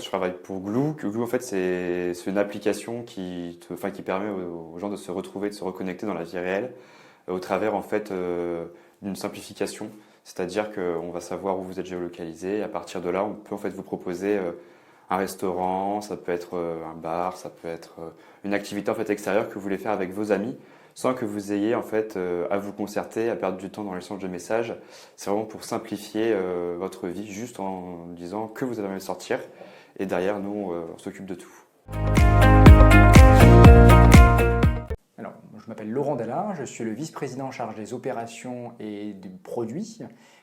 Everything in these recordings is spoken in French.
fait, je travaille pour Glue. Glue, en fait, c'est une application qui permet aux gens de se retrouver, de se reconnecter dans la vie réelle au travers, en fait, d'une simplification. C'est-à-dire qu'on va savoir où vous êtes géolocalisé et à partir de là, on peut en fait vous proposer un restaurant, ça peut être un bar, ça peut être une activité en fait extérieure que vous voulez faire avec vos amis sans que vous ayez en fait à vous concerter, à perdre du temps dans l'échange de messages. C'est vraiment pour simplifier votre vie juste en disant que vous allez sortir et derrière nous on s'occupe de tout. Alors, je m'appelle Laurent Dallard, je suis le vice-président en charge des opérations et du produit.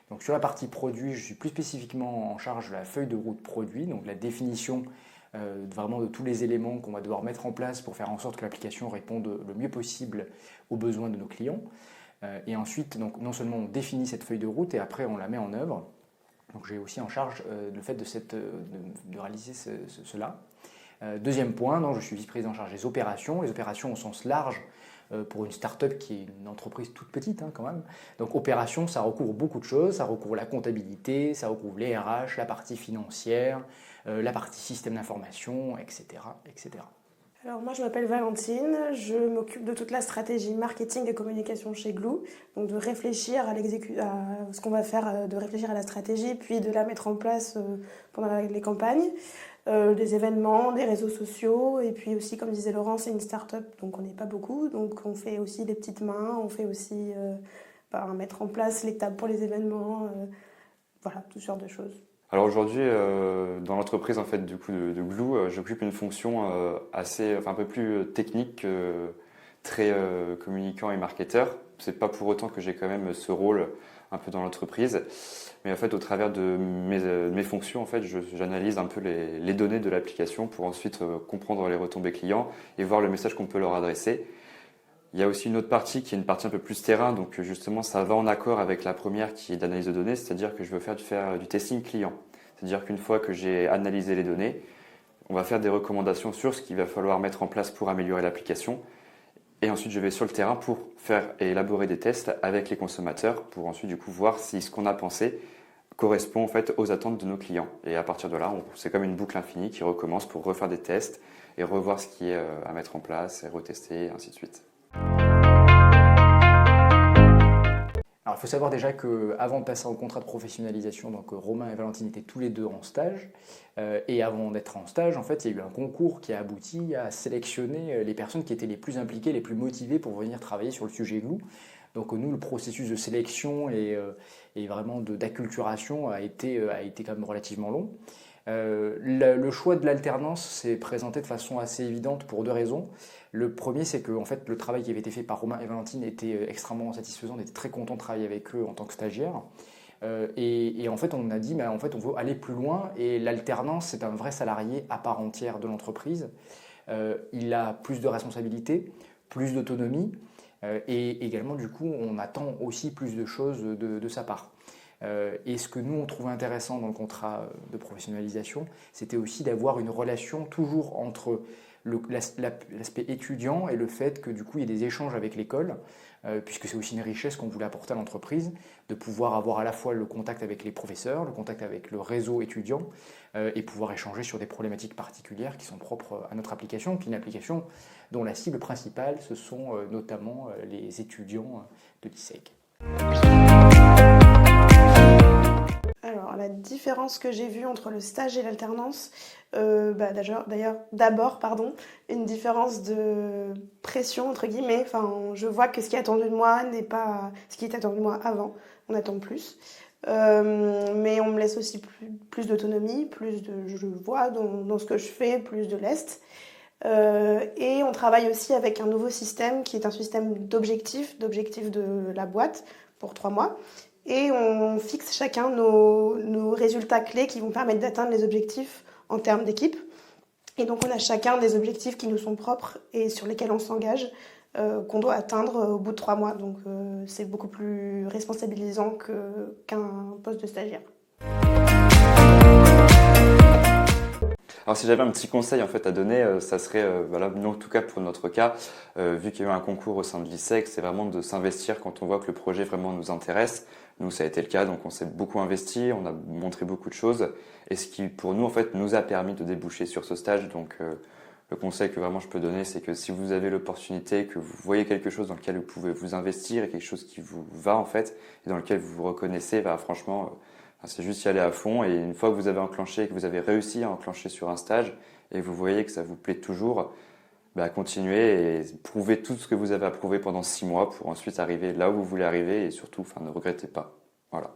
Donc sur la partie produit, je suis plus spécifiquement en charge de la feuille de route produit, donc la définition vraiment de tous les éléments qu'on va devoir mettre en place pour faire en sorte que l'application réponde le mieux possible aux besoins de nos clients. Et ensuite, donc, non seulement on définit cette feuille de route et après on la met en œuvre. Donc j'ai aussi en charge le fait de réaliser cela. Deuxième point, donc, je suis vice-président en charge des opérations. Les opérations au sens large pour une start-up qui est une entreprise toute petite quand même. Donc opérations, ça recouvre beaucoup de choses. Ça recouvre la comptabilité, ça recouvre les RH, la partie financière, la partie système d'information, etc., etc. Alors moi je m'appelle Valentine, je m'occupe de toute la stratégie marketing et communication chez Glue, donc de réfléchir à ce qu'on va faire, de réfléchir à la stratégie, puis de la mettre en place pendant les campagnes, des événements, des réseaux sociaux, et puis aussi comme disait Laurent, c'est une start-up, donc on n'est pas beaucoup, donc on fait aussi des petites mains, on fait aussi mettre en place les tables pour les événements, voilà, toutes sortes de choses. Alors aujourd'hui, dans l'entreprise en fait du coup de Glue, j'occupe une fonction un peu plus technique, très communicant et marketeur. C'est pas pour autant que j'ai quand même ce rôle un peu dans l'entreprise, mais en fait au travers de mes fonctions en fait, j'analyse un peu les données de l'application pour ensuite comprendre les retombées clients et voir le message qu'on peut leur adresser. Il y a aussi une autre partie qui est une partie un peu plus terrain, donc justement ça va en accord avec la première qui est d'analyse de données, c'est-à-dire que je veux faire du testing client. C'est-à-dire qu'une fois que j'ai analysé les données, on va faire des recommandations sur ce qu'il va falloir mettre en place pour améliorer l'application. Et ensuite je vais sur le terrain pour faire et élaborer des tests avec les consommateurs pour ensuite du coup voir si ce qu'on a pensé correspond en fait aux attentes de nos clients. Et à partir de là, c'est comme une boucle infinie qui recommence pour refaire des tests et revoir ce qui est à mettre en place et retester et ainsi de suite. Alors, il faut savoir déjà qu'avant de passer en contrat de professionnalisation, donc Romain et Valentine étaient tous les deux en stage. Et avant d'être en stage, en fait, il y a eu un concours qui a abouti à sélectionner les personnes qui étaient les plus impliquées, les plus motivées pour venir travailler sur le sujet Glue. Donc nous, le processus de sélection et vraiment d'acculturation a été quand même relativement long. Le choix de l'alternance s'est présenté de façon assez évidente pour deux raisons. Le premier, c'est que en fait, le travail qui avait été fait par Romain et Valentine était extrêmement satisfaisant. On était très content de travailler avec eux en tant que stagiaires. Et en fait, on a dit, en fait, on veut aller plus loin. Et l'alternance, c'est un vrai salarié à part entière de l'entreprise. Il a plus de responsabilités, plus d'autonomie. Et également, du coup, on attend aussi plus de choses de sa part. Et ce que nous, on trouvait intéressant dans le contrat de professionnalisation, c'était aussi d'avoir une relation toujours entre l'aspect étudiant et le fait que du coup, il y ait des échanges avec l'école, puisque c'est aussi une richesse qu'on voulait apporter à l'entreprise, de pouvoir avoir à la fois le contact avec les professeurs, le contact avec le réseau étudiant, et pouvoir échanger sur des problématiques particulières qui sont propres à notre application, qui est une application dont la cible principale, ce sont notamment les étudiants de l'ISEG. Alors, la différence que j'ai vue entre le stage et l'alternance, d'abord, une différence de pression, entre guillemets. Enfin, je vois que ce qui est attendu de moi n'est pas ce qui était attendu de moi avant. On attend plus. Mais on me laisse aussi plus d'autonomie, je vois dans ce que je fais, plus de lest. Et on travaille aussi avec un nouveau système qui est un système d'objectifs de la boîte pour 3 mois. Et on fixe chacun nos résultats clés qui vont permettre d'atteindre les objectifs en termes d'équipe. Et donc on a chacun des objectifs qui nous sont propres et sur lesquels on s'engage, qu'on doit atteindre au bout de 3 mois. Donc c'est beaucoup plus responsabilisant qu'un poste de stagiaire. Alors si j'avais un petit conseil en fait à donner, ça serait, en tout cas pour notre cas, vu qu'il y a eu un concours au sein de l'ISEG, c'est vraiment de s'investir quand on voit que le projet vraiment nous intéresse, Nous, ça a été le cas, donc on s'est beaucoup investi, on a montré beaucoup de choses, et ce qui, pour nous, en fait, nous a permis de déboucher sur ce stage. Donc, le conseil que vraiment je peux donner, c'est que si vous avez l'opportunité, que vous voyez quelque chose dans lequel vous pouvez vous investir, et quelque chose qui vous va, en fait, et dans lequel vous vous reconnaissez, bah, franchement, c'est juste y aller à fond. Et une fois que vous avez enclenché, que vous avez réussi à enclencher sur un stage, et vous voyez que ça vous plaît toujours, bah, continuez et prouvez tout ce que vous avez approuvé pendant 6 mois pour ensuite arriver là où vous voulez arriver et surtout, enfin, ne regrettez pas. Voilà.